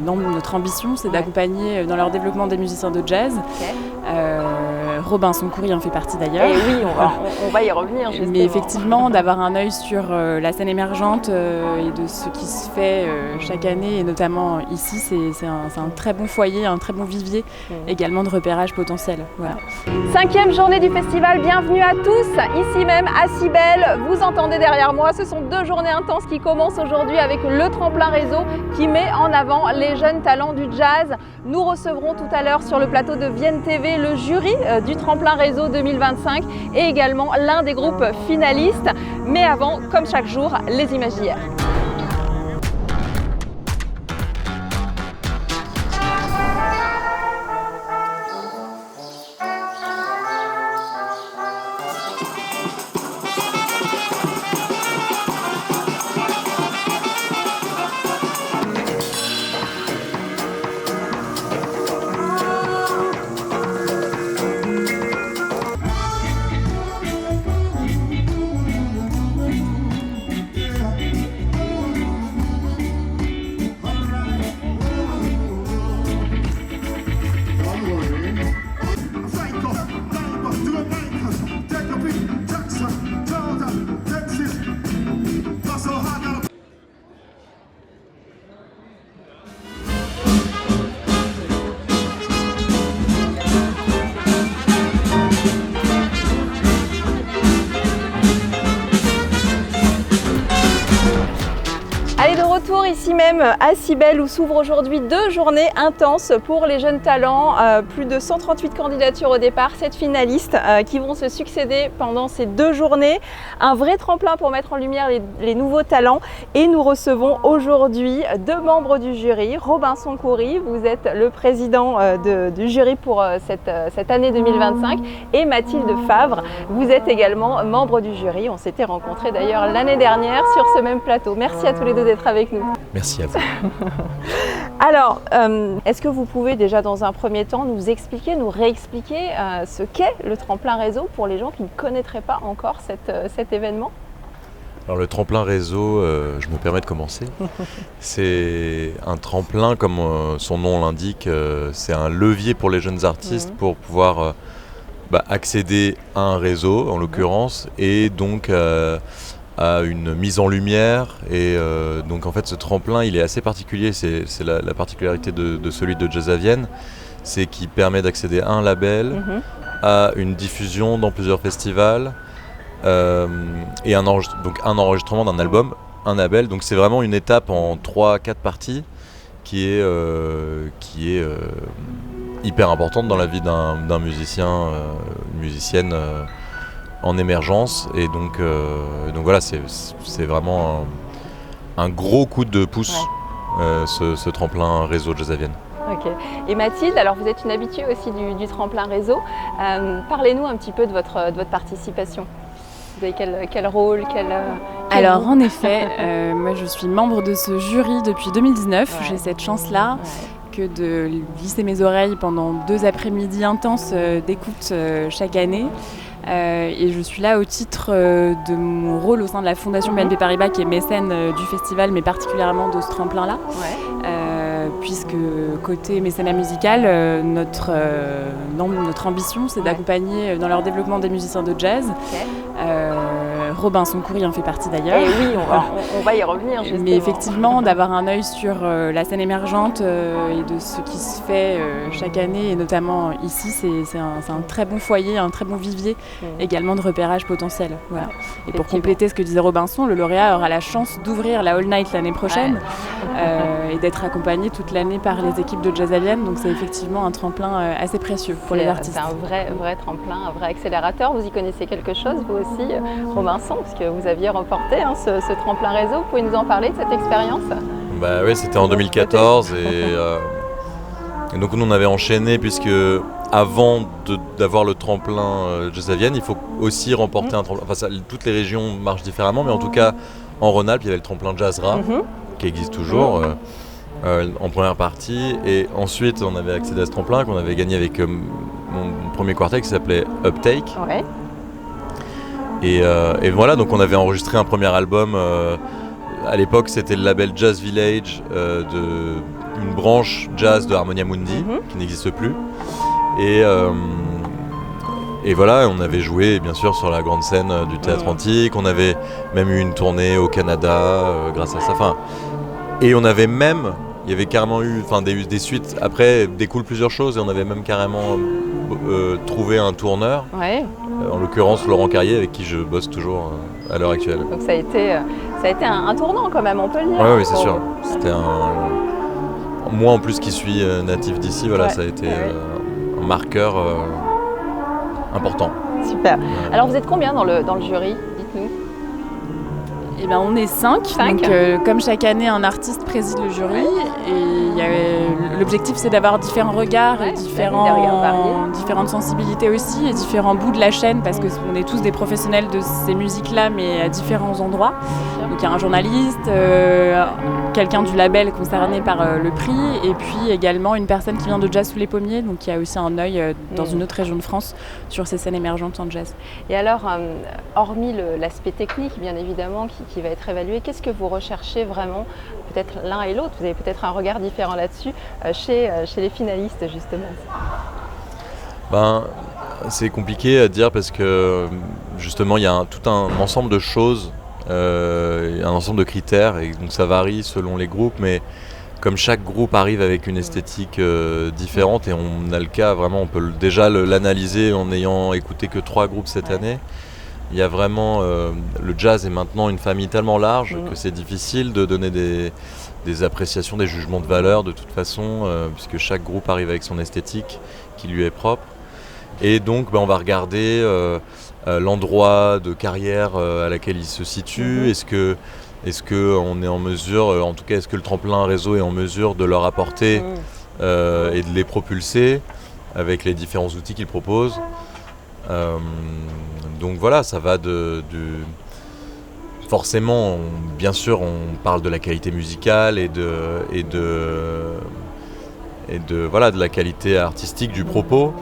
notre ambition, c'est d'accompagner dans leur développement des musiciens de jazz. Robinson Coury en fait partie d'ailleurs. Et oui, on va y revenir justement. Mais effectivement, d'avoir un œil sur la scène émergente et de ce qui se fait chaque année, et notamment ici, c'est un très bon foyer, un très bon vivier également de repérage potentiel. Voilà. 5e journée du festival, bienvenue à tous, ici même à Cybèle. Vous entendez derrière moi, ce sont 2 journées intenses qui commencent aujourd'hui avec le tremplin réseau qui met en avant les jeunes talents du jazz. Nous recevrons tout à l'heure sur le plateau de Vienne TV le jury du tremplin réseau 2025 et également l'un des groupes finalistes. Mais avant, comme chaque jour, les images d'hier. Allez, de retour ici même à Cybèle où s'ouvrent aujourd'hui 2 journées intenses pour les jeunes talents. Plus de 138 candidatures au départ, 7 finalistes qui vont se succéder pendant ces 2 journées. Un vrai tremplin pour mettre en lumière les nouveaux talents. Et nous recevons aujourd'hui 2 membres du jury. Robinson Coury, vous êtes le président du jury pour cette année 2025. Et Mathilde Favre, vous êtes également membre du jury. On s'était rencontrés d'ailleurs l'année dernière sur ce même plateau. Merci à tous les deux d'être avec nous. Merci à vous. Alors, est-ce que vous pouvez déjà dans un premier temps nous expliquer, nous réexpliquer ce qu'est le tremplin réseau pour les gens qui ne connaîtraient pas encore cet événement? Alors le tremplin réseau, je me permets de commencer. C'est un tremplin, comme son nom l'indique, c'est un levier pour les jeunes artistes pour pouvoir accéder à un réseau en l'occurrence et donc à une mise en lumière et donc en fait ce tremplin il est assez particulier, c'est la particularité de celui de Jazz à Vienne, c'est qu'il permet d'accéder à un label, à une diffusion dans plusieurs festivals et un enregistrement d'un album, un label, donc c'est vraiment une étape en 3-4 parties qui est hyper importante dans la vie d'un musicien, une musicienne en émergence et donc voilà c'est vraiment un gros coup de pouce ce tremplin réseau Jazz à Vienne. Ok. Et Mathilde, alors vous êtes une habituée aussi du tremplin réseau. Parlez-nous un petit peu de votre participation. Vous avez quel rôle, Alors en effet, moi je suis membre de ce jury depuis 2019. J'ai cette chance-là que de glisser mes oreilles pendant 2 après-midi intenses d'écoute chaque année. Et je suis là au titre de mon rôle au sein de la Fondation BNP Paribas qui est mécène du festival, mais particulièrement de ce tremplin-là. Puisque côté mécénat musical, notre ambition c'est d'accompagner dans leur développement des musiciens de jazz. Robinson Coury en fait partie d'ailleurs. Et oui, on va y revenir justement. Mais effectivement, d'avoir un œil sur la scène émergente et de ce qui se fait chaque année, et notamment ici, c'est un très bon foyer, un très bon vivier également de repérage potentiel. Voilà. Et pour compléter ce que disait Robinson, le lauréat aura la chance d'ouvrir la All Night l'année prochaine et d'être accompagné toute l'année par les équipes de Jazz à Vienne. Donc c'est effectivement un tremplin assez précieux pour les artistes. C'est un vrai tremplin, un vrai accélérateur. Vous y connaissez quelque chose, vous aussi, Robinson, parce que vous aviez remporté ce tremplin réseau. Vous pouvez nous en parler de cette expérience? Oui, c'était en 2014 et donc nous on avait enchaîné puisque avant d'avoir le tremplin Jazz à Vienne, il faut aussi remporter un tremplin. Enfin, toutes les régions marchent différemment, mais en tout cas en Rhône-Alpes, il y avait le tremplin Jazzra qui existe toujours en première partie. Et ensuite, on avait accédé à ce tremplin qu'on avait gagné avec mon premier quartet qui s'appelait Uptake. Et voilà, donc on avait enregistré un premier album à l'époque, c'était le label Jazz Village, une branche jazz de Harmonia Mundi, qui n'existe plus. Et voilà, on avait joué bien sûr sur la grande scène du Théâtre Antique, on avait même eu une tournée au Canada grâce à ça. Et on avait même, il y avait carrément eu des suites, après découlent plusieurs choses et on avait même carrément trouvé un tourneur, en l'occurrence Laurent Carrier avec qui je bosse toujours à l'heure actuelle. Donc ça a été un tournant quand même, on peut le dire. Oui, c'est sûr. C'était moi en plus qui suis natif d'ici, voilà, ça a été un marqueur important. Super. Alors vous êtes combien dans le jury? Dites-nous. Eh ben, on est 5. Donc, comme chaque année, un artiste préside le jury. Et l'objectif, c'est d'avoir différents regards et différentes sensibilités aussi, et différents bouts de la chaîne, parce qu'on est tous des professionnels de ces musiques-là, mais à différents endroits. Donc il y a un journaliste, quelqu'un du label concerné par le prix, et puis également une personne qui vient de Jazz sous les pommiers, donc qui a aussi un œil dans une autre région de France sur ces scènes émergentes en jazz. Et alors, hormis l'aspect technique, bien évidemment, qui va être évalué, qu'est-ce que vous recherchez vraiment, peut-être l'un et l'autre, vous avez peut-être un regard différent là-dessus, chez les finalistes justement? C'est compliqué à dire parce que justement il y a tout un ensemble de choses, un ensemble de critères, et donc ça varie selon les groupes, mais comme chaque groupe arrive avec une esthétique différente, et on a le cas vraiment, on peut déjà l'analyser en n'ayant écouté que 3 groupes cette année. Il y a vraiment, le jazz est maintenant une famille tellement large que c'est difficile de donner des appréciations, des jugements de valeur de toute façon, puisque chaque groupe arrive avec son esthétique qui lui est propre. Et donc on va regarder l'endroit de carrière à laquelle il se situe. Est-ce que on est en mesure, en tout cas est-ce que le tremplin réseau est en mesure de leur apporter et de les propulser avec les différents outils qu'il propose. Donc voilà, ça va forcément, bien sûr, on parle de la qualité musicale et de la qualité artistique du propos,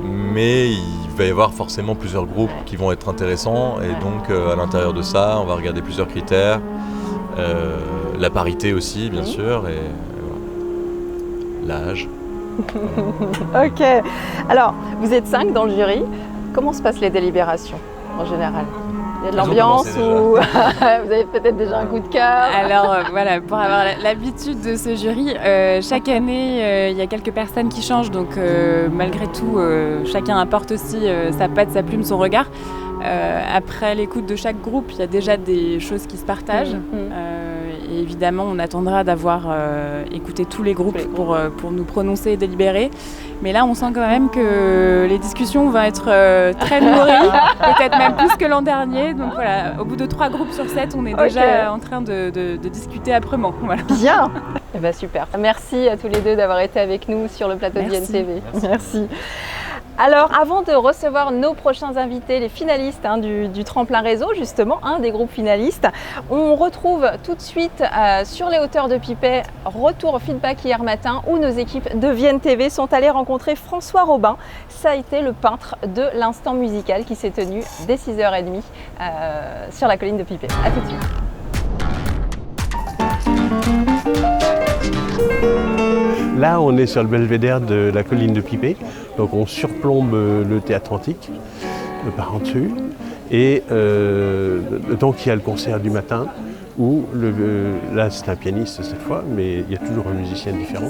mais il va y avoir forcément plusieurs groupes qui vont être intéressants, et donc à l'intérieur de ça, on va regarder plusieurs critères, la parité aussi, bien sûr, et l'âge. Ok. Alors, vous êtes 5 dans le jury. Comment se passent les délibérations en général? Il y a de l'ambiance ou vous avez peut-être déjà un coup de cœur? Alors voilà, pour avoir l'habitude de ce jury, chaque année il y a quelques personnes qui changent, donc malgré tout chacun apporte aussi sa patte, sa plume, son regard. Après l'écoute de chaque groupe, il y a déjà des choses qui se partagent. Et évidemment, on attendra d'avoir écouté tous les groupes pour nous prononcer et délibérer. Mais là, on sent quand même que les discussions vont être très nourries, peut-être même plus que l'an dernier. Donc voilà, au bout de 3 groupes sur 7, on est déjà en train de discuter âprement. Voilà. Bien. Eh ben, super. Merci à tous les deux d'avoir été avec nous sur le plateau d'INTV. Merci. Alors, avant de recevoir nos prochains invités, les finalistes du tremplin réseau, justement, un des groupes finalistes, on retrouve tout de suite sur les hauteurs de Pipet, retour feedback hier matin, où nos équipes de VNTV sont allées rencontrer François Robin. Ça a été le peintre de l'instant musical qui s'est tenu dès 6h30 sur la colline de Pipet. A tout de suite. Là, on est sur le belvédère de la colline de Pipet, donc on surplombe le Théâtre Antique, par en dessus, et donc il y a le concert du matin, où là c'est un pianiste cette fois, mais il y a toujours un musicien différent,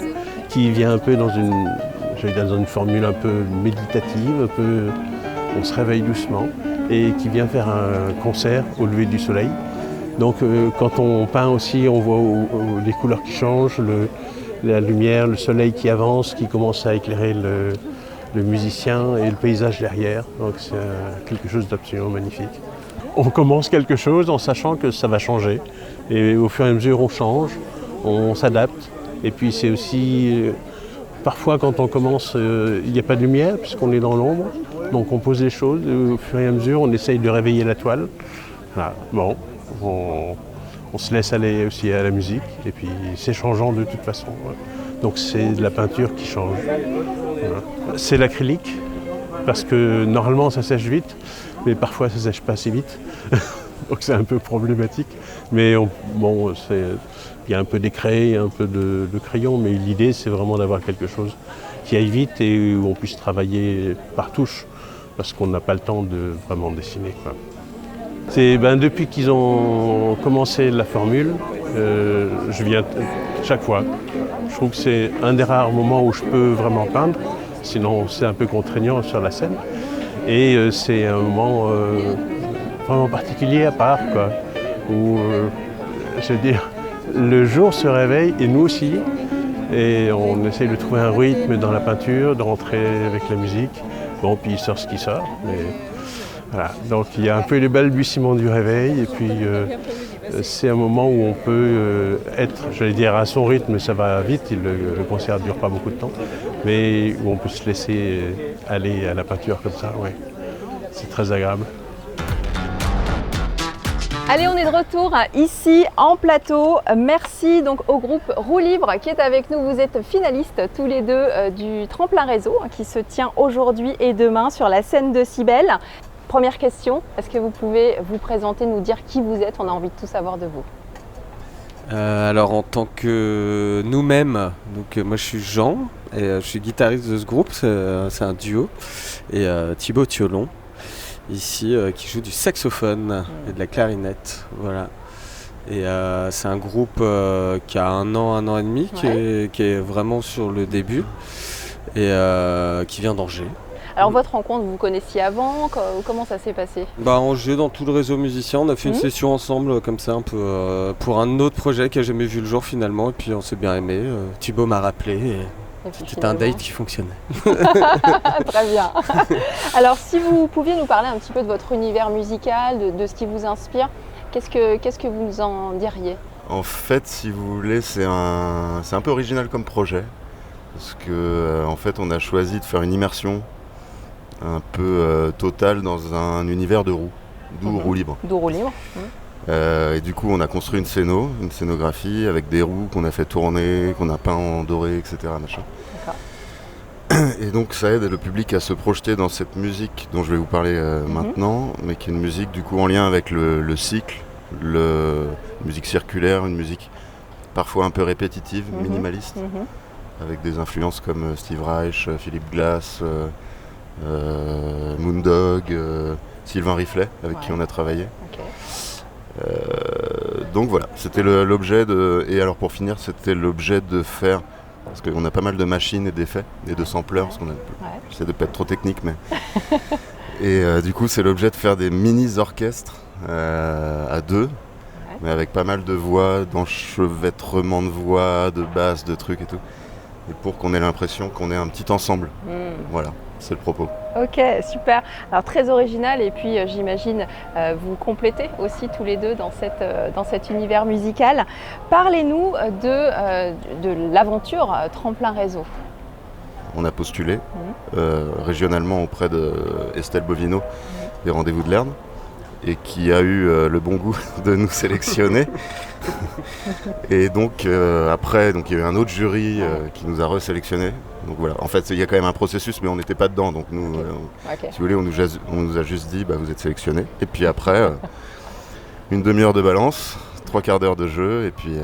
qui vient un peu dans une formule un peu méditative, on se réveille doucement, et qui vient faire un concert au lever du soleil. Donc quand on peint aussi, on voit les couleurs qui changent, la lumière, le soleil qui avance, qui commence à éclairer le musicien et le paysage derrière. Donc c'est quelque chose d'absolument magnifique. On commence quelque chose en sachant que ça va changer. Et au fur et à mesure, on change, on s'adapte. Et puis c'est aussi, parfois quand on commence, il n'y a pas de lumière puisqu'on est dans l'ombre. Donc on pose les choses et au fur et à mesure, on essaye de réveiller la toile. Voilà. Bon, on se laisse aller aussi à la musique et puis c'est changeant de toute façon. Donc c'est de la peinture qui change. Voilà. C'est l'acrylique parce que normalement ça sèche vite, mais parfois ça sèche pas assez vite. donc c'est un peu problématique. Mais il y a un peu d'écrit, un peu de crayon, mais l'idée c'est vraiment d'avoir quelque chose qui aille vite et où on puisse travailler par touche, parce qu'on n'a pas le temps de vraiment dessiner, quoi. Depuis qu'ils ont commencé la formule, je viens chaque fois. Je trouve que c'est un des rares moments où je peux vraiment peindre, sinon c'est un peu contraignant sur la scène. Et c'est un moment vraiment particulier à part, quoi, où, je veux dire, le jour se réveille et nous aussi, et on essaye de trouver un rythme dans la peinture, de rentrer avec la musique. Bon, puis il sort ce qui sort, mais voilà. Donc il y a un peu les balbutiements du réveil, et puis c'est un moment où on peut être, j'allais dire, à son rythme, ça va vite, le concert ne dure pas beaucoup de temps, mais où on peut se laisser aller à la peinture comme ça, ouais. C'est très agréable. Allez, on est de retour ici en plateau. Merci donc au groupe Roue Libre qui est avec nous. Vous êtes finalistes tous les deux du tremplin réseau qui se tient aujourd'hui et demain sur la scène de Cybèle. Première question, est-ce que vous pouvez vous présenter, nous dire qui vous êtes? On a envie de tout savoir de vous. Alors en tant que nous-mêmes, donc moi je suis Jean et je suis guitariste de ce groupe, c'est un duo, et Thibaut Thiolon ici qui joue du saxophone et de la clarinette, voilà. Et c'est un groupe qui a un an et demi, qui est vraiment sur le début et qui vient d'Angers. Alors votre rencontre, vous vous connaissiez avant? Comment ça s'est passé? On jouait dans tout le réseau musicien, on a fait une session ensemble comme ça un peu pour un autre projet qui n'a jamais vu le jour finalement, et puis on s'est bien aimé. Thibaut m'a rappelé et c'était un date qui fonctionnait. Très bien. Alors si vous pouviez nous parler un petit peu de votre univers musical, de ce qui vous inspire, qu'est-ce que vous nous en diriez? En fait, si vous voulez, c'est un peu original comme projet, parce que en fait on a choisi de faire une immersion un peu totale dans un univers de roues, d'où Roue Libre. D'où Roue Libre. Et du coup on a construit une scénographie avec des roues qu'on a fait tourner, qu'on a peint en doré, etc. Machin. Et donc ça aide le public à se projeter dans cette musique dont je vais vous parler maintenant, mais qui est une musique du coup en lien avec le cycle, une musique circulaire, une musique parfois un peu répétitive, minimaliste, avec des influences comme Steve Reich, Philip Glass, Moondog, Sylvain Riflet avec qui on a travaillé. Donc voilà, c'était l'objet de... Et alors pour finir, c'était l'objet de faire... Parce qu'on a pas mal de machines et d'effets et de sampleurs, parce qu'on j'essaie de pas être trop technique, mais... Et du coup, c'est l'objet de faire des mini-orchestres à deux, mais avec pas mal de voix, d'enchevêtrement de voix, de basses, de trucs et tout. Et pour qu'on ait l'impression qu'on est un petit ensemble. Voilà, c'est le propos. Ok, super. Alors très original, et puis j'imagine vous complétez aussi tous les deux dans cet univers musical. Parlez-nous de l'aventure Tremplin Réseau. On a postulé régionalement auprès de Estelle Bovino des Rendez-vous de l'Erne, et qui a eu le bon goût de nous sélectionner. Et donc après, il y a eu un autre jury qui nous a resélectionnés. Donc voilà, en fait il y a quand même un processus, mais on n'était pas dedans. Donc nous, si vous voulez, on nous a juste dit vous êtes sélectionnés. Et puis après, une demi-heure de balance, 3/4 d'heure de jeu, et puis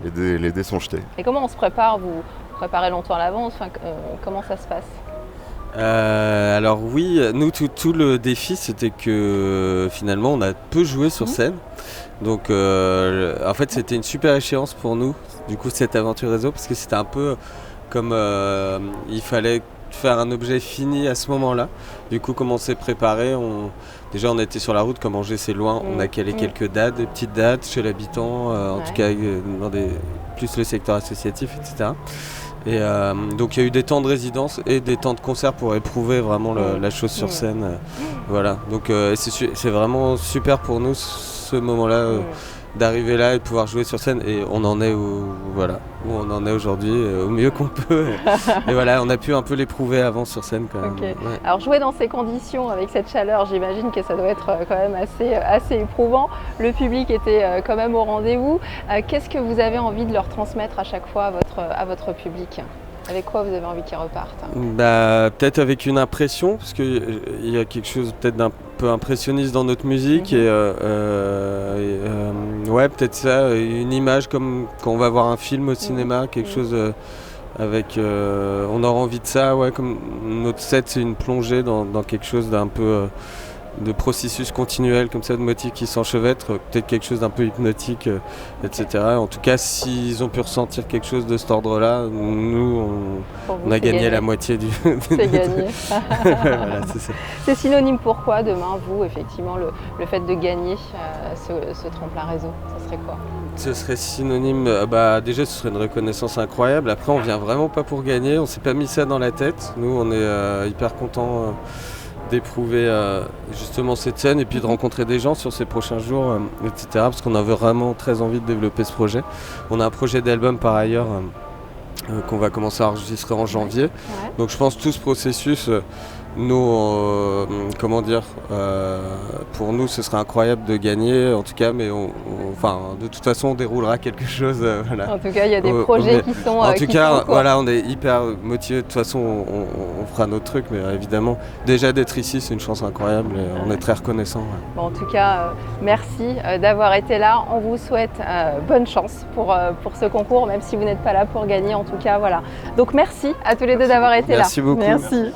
les dés sont jetés. Et comment on se prépare? Vous préparez longtemps à l'avance, comment ça se passe? Alors oui, nous tout le défi c'était que finalement on a peu joué sur scène, donc en fait c'était une super échéance pour nous, du coup cette aventure réseau, parce que c'était un peu comme il fallait faire un objet fini à ce moment-là. Du coup comme on s'est préparé, déjà on était sur la route, comme Angers c'est loin, on a calé quelques dates, des petites dates chez l'habitant, en tout cas dans plus le secteur associatif, etc. Et donc il y a eu des temps de résidence et des temps de concert pour éprouver vraiment la chose sur scène. Voilà, donc c'est vraiment super pour nous ce moment-là d'arriver là et de pouvoir jouer sur scène, et on en est où on en est aujourd'hui, au mieux qu'on peut. Et voilà, on a pu un peu l'éprouver avant sur scène quand même. Okay. Ouais. Alors jouer dans ces conditions avec cette chaleur, j'imagine que ça doit être quand même assez éprouvant. Le public était quand même au rendez-vous. Qu'est-ce que vous avez envie de leur transmettre à chaque fois à votre public ? Avec quoi vous avez envie qu'ils repartent ? Peut-être avec une impression, parce qu'il y a quelque chose peut-être peu impressionniste dans notre musique et ouais, peut-être ça, une image comme quand on va voir un film au cinéma, quelque chose avec on aura envie de ça, ouais, comme notre set c'est une plongée dans quelque chose d'un peu de processus continuel comme ça, de motifs qui s'enchevêtrent, peut-être quelque chose d'un peu hypnotique, etc. En tout cas, s'ils ont pu ressentir quelque chose de cet ordre-là, nous, on a gagné la moitié du... C'est gagné. Voilà, c'est ça. C'est synonyme pour quoi demain, vous, effectivement, le fait de gagner ce tremplin réseau, ça serait quoi? Ce serait synonyme, déjà ce serait une reconnaissance incroyable. Après, on vient vraiment pas pour gagner, on s'est pas mis ça dans la tête. Nous, on est hyper contents d'éprouver justement cette scène et puis de rencontrer des gens sur ces prochains jours, etc. Parce qu'on a vraiment très envie de développer ce projet. On a un projet d'album par ailleurs qu'on va commencer à enregistrer en janvier. Ouais. Donc je pense que tout ce processus, nous, pour nous ce serait incroyable de gagner en tout cas, mais de toute façon on déroulera quelque chose. Voilà. En tout cas il y a des projets qui sont en tout cas voilà, on est hyper motivés, de toute façon on fera notre truc, mais évidemment déjà d'être ici c'est une chance incroyable et on est très reconnaissants. Ouais. Bon, en tout cas merci d'avoir été là, on vous souhaite bonne chance pour ce concours, même si vous n'êtes pas là pour gagner, en tout cas voilà. Donc merci à tous les deux d'avoir été là. Merci beaucoup. Merci.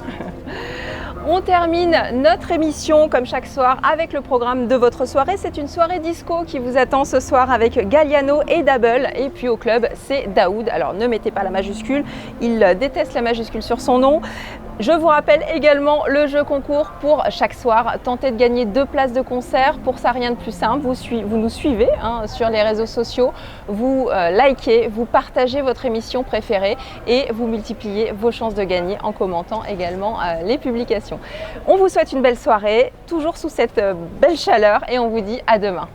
On termine notre émission comme chaque soir avec le programme de votre soirée. C'est une soirée disco qui vous attend ce soir avec Galliano et Double. Et puis au club, c'est Daoud. Alors ne mettez pas la majuscule, il déteste la majuscule sur son nom. Je vous rappelle également le jeu concours pour chaque soir. Tentez de gagner 2 places de concert. Pour ça, rien de plus simple. Vous nous suivez sur les réseaux sociaux. Vous likez, vous partagez votre émission préférée et vous multipliez vos chances de gagner en commentant également les publications. On vous souhaite une belle soirée, toujours sous cette belle chaleur et on vous dit à demain.